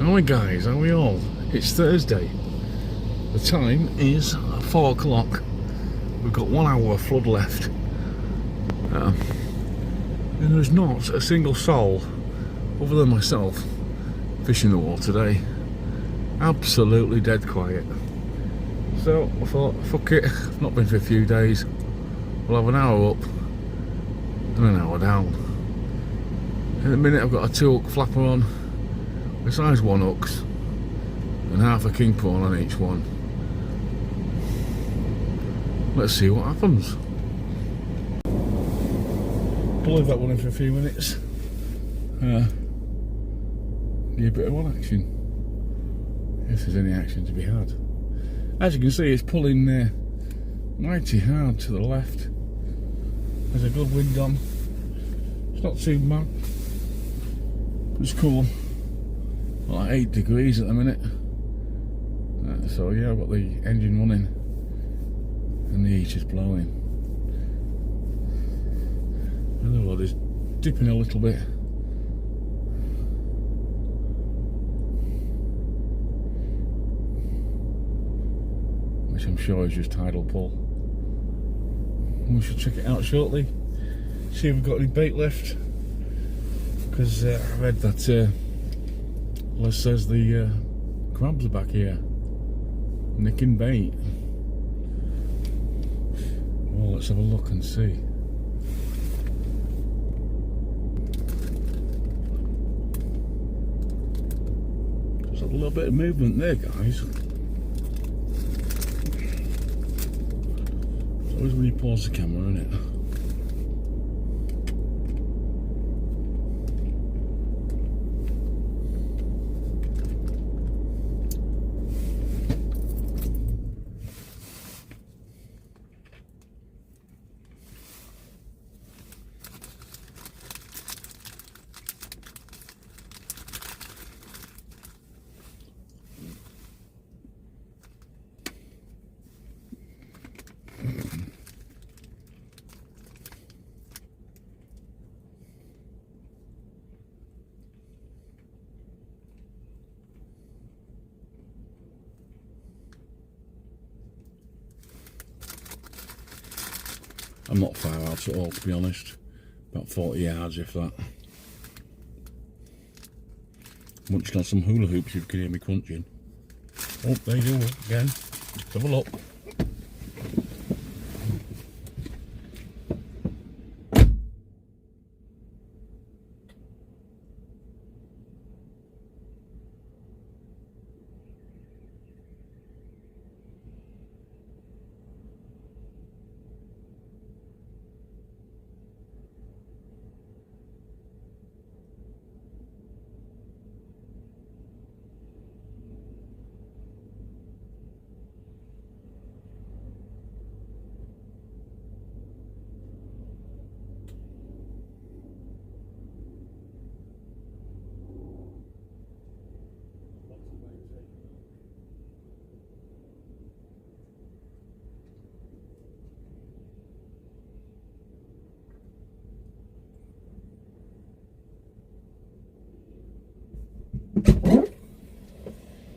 How are we guys? How are we all? It's Thursday. The time is 4 o'clock. We've got 1 hour of flood left. And there's not a single soul, other than myself, fishing the water today. Absolutely dead quiet. So I thought, fuck it, I've not been for a few days. We'll have an hour up and an hour down. In a minute I've got a 2 hook flapper on, besides 1 hooks, and half a king prawn on each one. Let's see what happens. I'll leave that one in for a few minutes. Give a bit of one action, if there's any action to be had. As you can see, it's pulling mighty hard to the left. There's a good wind on. It's not too bad. It's cool. Like 8 degrees at the minute. So yeah, I've got the engine running and the heater's blowing. And the water's dipping a little bit. Which I'm sure is just tidal pull. We should check it out shortly. See if we've got any bait left. Because I read that Les says the crabs are back here nicking bait. Well, let's have a look and see. There's a little bit of movement there, guys. It's always when you pause the camera, isn't it? I'm not far out at all, to be honest. About 40 yards, if that. Munching on some hula hoops, if you can hear me crunching. Oh, there you go, again. Let's have a look.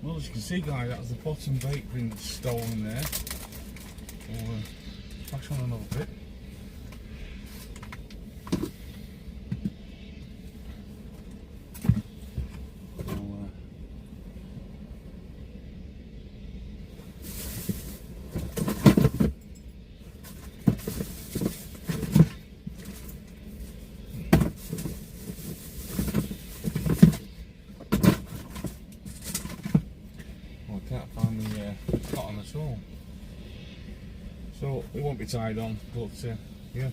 Well, as you can see, guys, that's the bottom bait being stolen there. We'll smash on another bit. Can't find the cotton at all, so it won't be tied on, but yeah.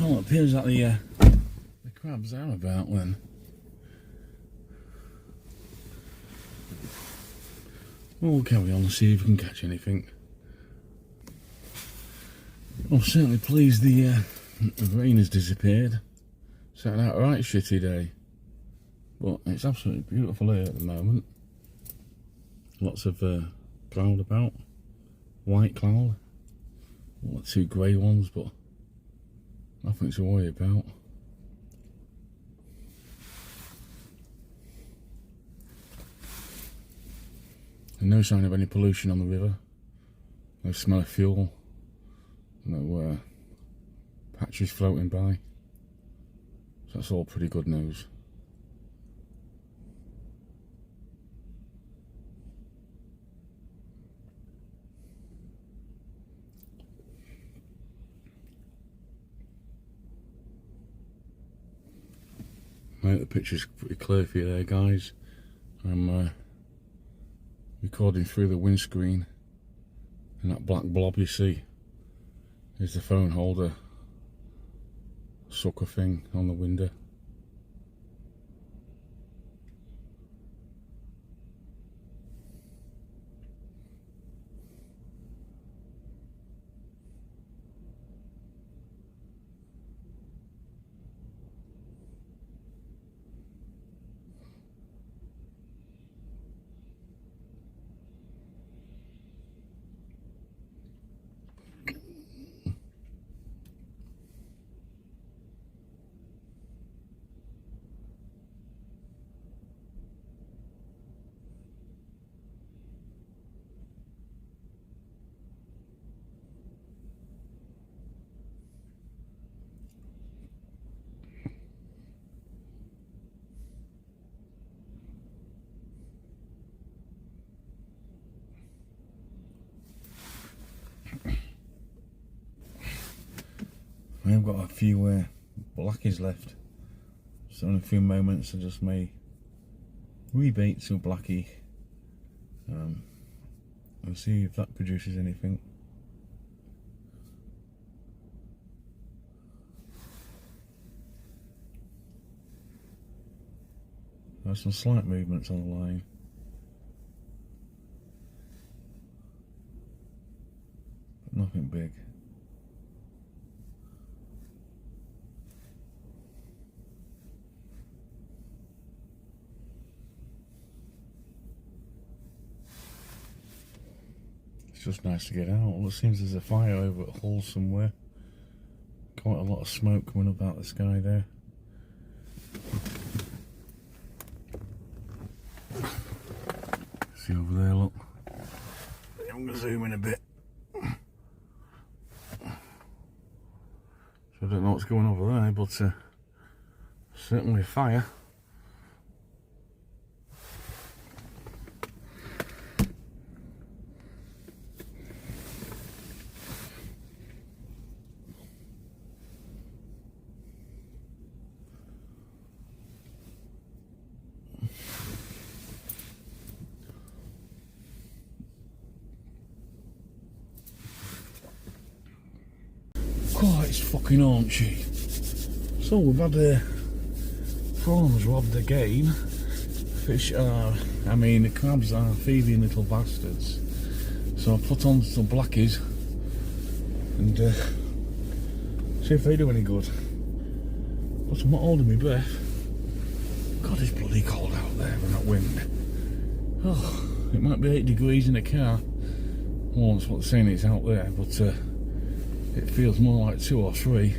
Well, it appears that the crabs are about then. We'll carry on and see if we can catch anything. I'm certainly pleased the rain has disappeared. Started out a right shitty day, but it's absolutely beautiful here at the moment. Lots of cloud about, white cloud, well, 2 grey ones, but nothing to worry about. And no sign of any pollution on the river, no smell of fuel, no patches floating by, so that's all pretty good news. I hope the picture's pretty clear for you there, guys. I'm recording through the windscreen, and that black blob you see is the phone holder sucker thing on the window. I've got a few blackies left, so in a few moments I just may rebait to a blackie and see if that produces anything. There's some slight movements on the line. But nothing big. It's just nice to get out. Well, it seems there's a fire over at Hull somewhere. Quite a lot of smoke coming up out the sky there. See over there, look. I'm going to zoom in a bit. So I don't know what's going over there, but certainly a fire. Quite fucking haunchy. So we've had prawns robbed again. Fish are, the crabs are thieving little bastards. So I put on some blackies and see if they do any good. But I'm not holding my breath. God, it's bloody cold out there with that wind. Oh, it might be 8 degrees in the car. Well, that's what they're saying it's out there, but it feels more like 2 or 3,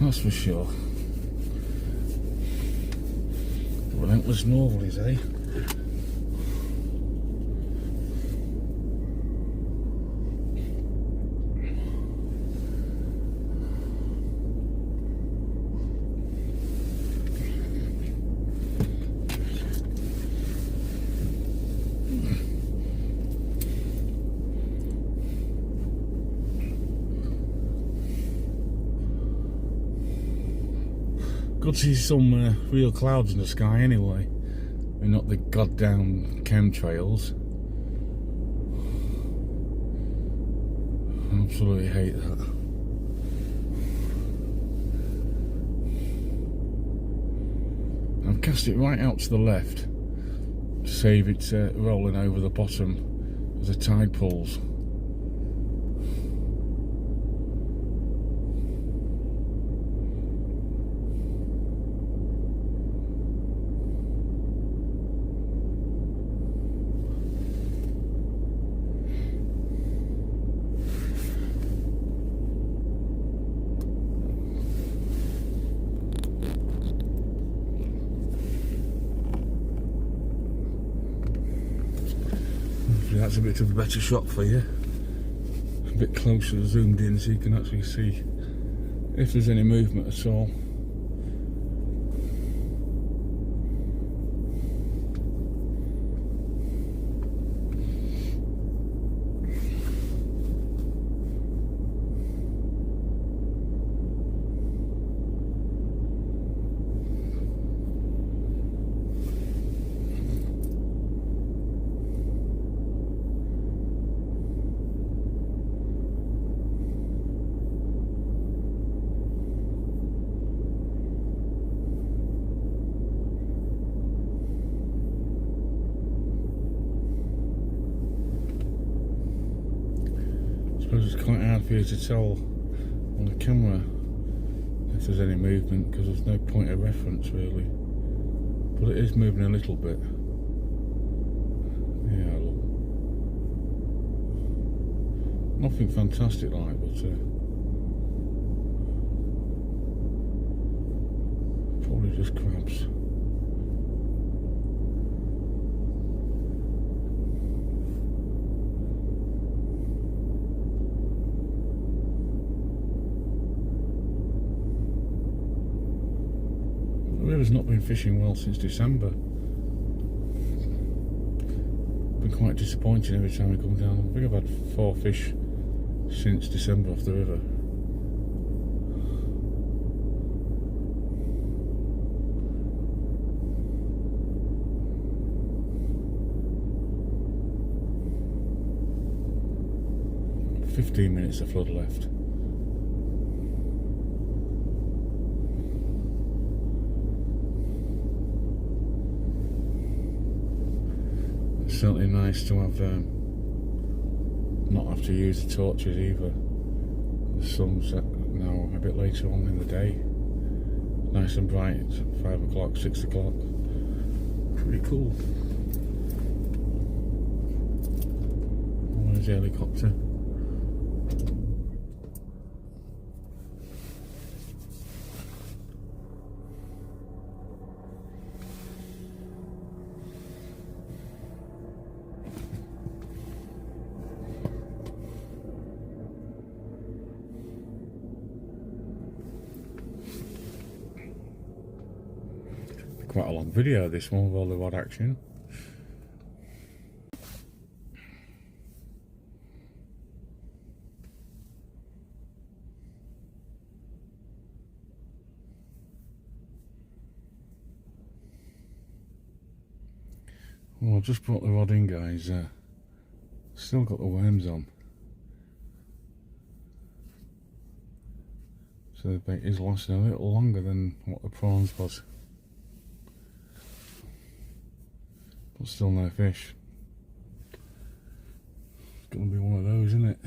that's for sure. Relentless northerlies, eh? Good to see some real clouds in the sky anyway, and not the goddamn chemtrails. I absolutely hate that. cast it right out to the left to save it rolling over the bottom as the tide pulls. That's a bit of a better shot for you. A bit closer zoomed in so you can actually see if there's any movement at all. It's quite hard for you to tell on the camera if there's any movement because there's no point of reference really, but it is moving a little bit. Yeah, nothing fantastic like, but probably just crabs. The river's not been fishing well since December. Been quite disappointing every time we come down. I think I've had 4 fish since December off the river. "15 minutes of flood left." Certainly nice to have not have to use the torches either. The sun's now a bit later on in the day, nice and bright. It's 5 o'clock, 6 o'clock. Pretty cool. Oh, there's the helicopter. Quite a long video this one with all the rod action. Well, I just brought the rod in, guys. Still got the worms on. So the bait is lasting a little longer than what the prawns was. But still no fish. It's gonna be one of those, isn't it?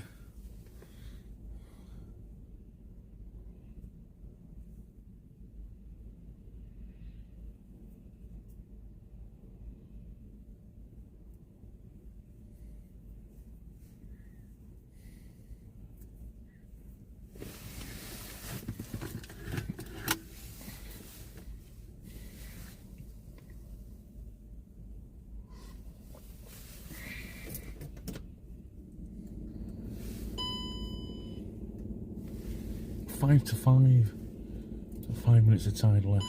Five to 5. So 5 minutes of tide left.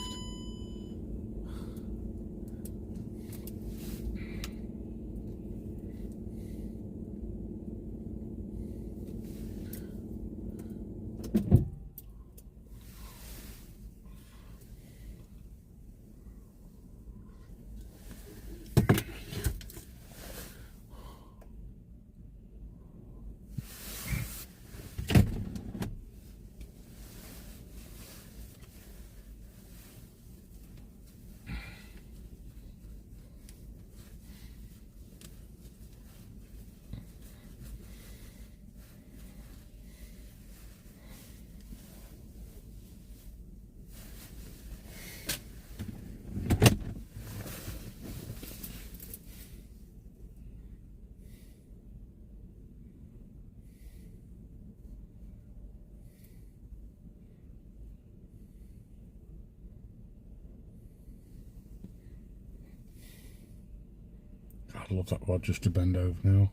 I'd love that rod just to bend over now.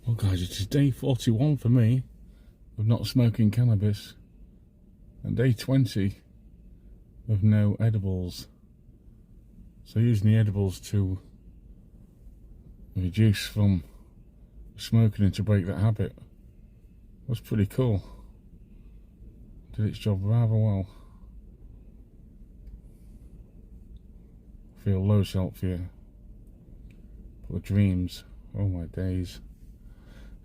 Well guys, it is day 41 for me of not smoking cannabis and day 20 of no edibles. So using the edibles to reduce from smoking and to break that habit was pretty cool. Did its job rather well. I feel loads healthier. But the dreams, oh my days.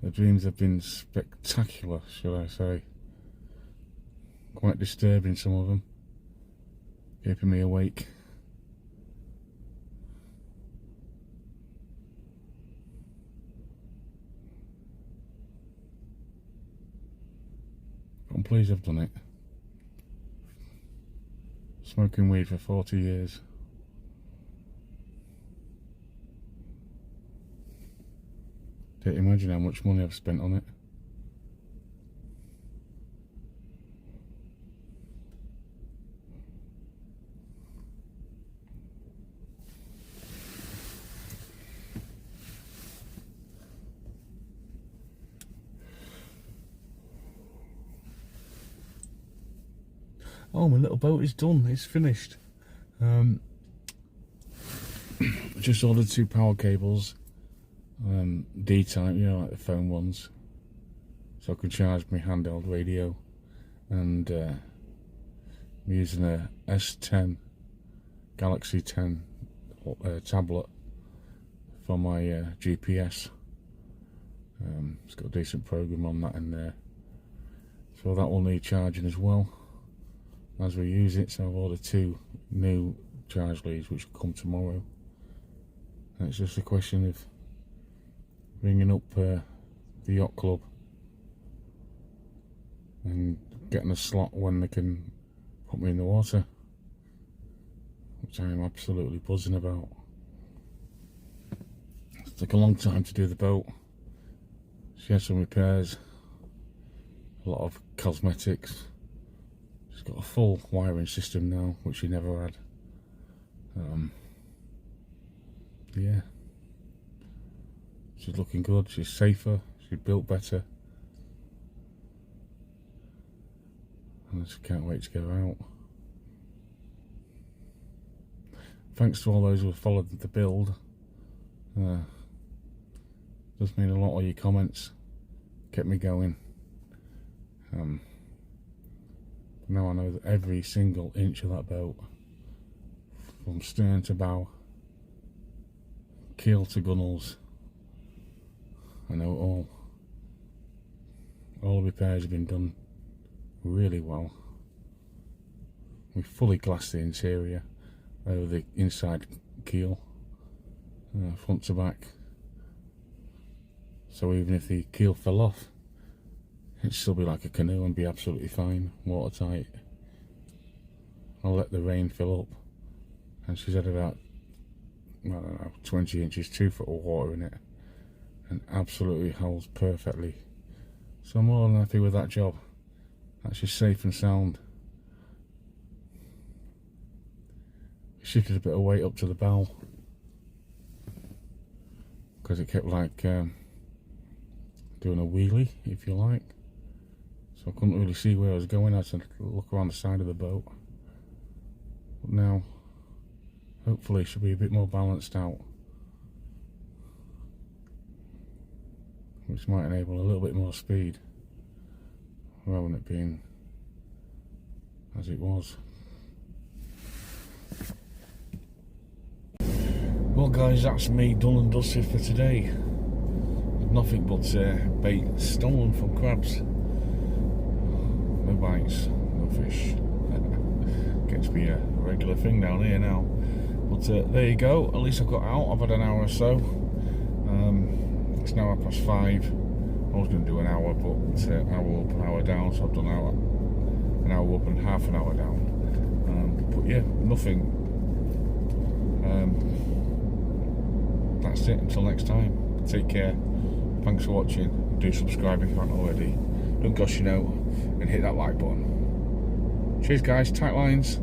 The dreams have been spectacular, shall I say. Quite disturbing, some of them. Keeping me awake. I'm pleased I've done it. Smoking weed for 40 years. Can't imagine how much money I've spent on it. Oh, my little boat is done. It's finished. Just ordered 2 power cables. D-type, you know, like the phone ones, so I can charge my handheld radio, and I'm using a S10 Galaxy 10 tablet for my GPS. It's got a decent program on that in there, so that will need charging as well as we use it. So I've ordered 2 new charge leads which will come tomorrow, and it's just a question of ringing up the yacht club and getting a slot when they can put me in the water, which I am absolutely buzzing about. It took a long time to do the boat. She had some repairs, a lot of cosmetics. She's got a full wiring system now, which she never had. Yeah. She's looking good, she's safer, she's built better. And I just can't wait to get her out. Thanks to all those who have followed the build. Does mean a lot of your comments. Kept me going. Now I know that every single inch of that boat, from stern to bow, keel to gunnels, I know it all. All the repairs have been done really well. We fully glassed the interior over the inside keel, front to back. So even if the keel fell off, it'd still be like a canoe and be absolutely fine, watertight. I'll let the rain fill up, and she's had about, I don't know, 20 inches, 2 foot of water in it, and absolutely holds perfectly. So I'm more than happy with that job. That's just safe and sound. Shifted a bit of weight up to the bow because it kept like doing a wheelie, if you like. So I couldn't really see where I was going. I had to look around the side of the boat. But now, hopefully, it should be a bit more balanced out, which might enable a little bit more speed rather than it being as it was. Well guys, that's me done and dusted for today. Nothing but bait stolen from crabs. No bites, no fish. Gets to be a regular thing down here now. But there you go. At least I've got out. I've had an hour or so. It's now 5:30. I was going to do an hour, but hour up, an hour down. So I've done an hour up and half an hour down. But yeah, nothing. That's it. Until next time. Take care. Thanks for watching. Do subscribe if you haven't already. Don't gush, and hit that like button. Cheers, guys. Tight lines.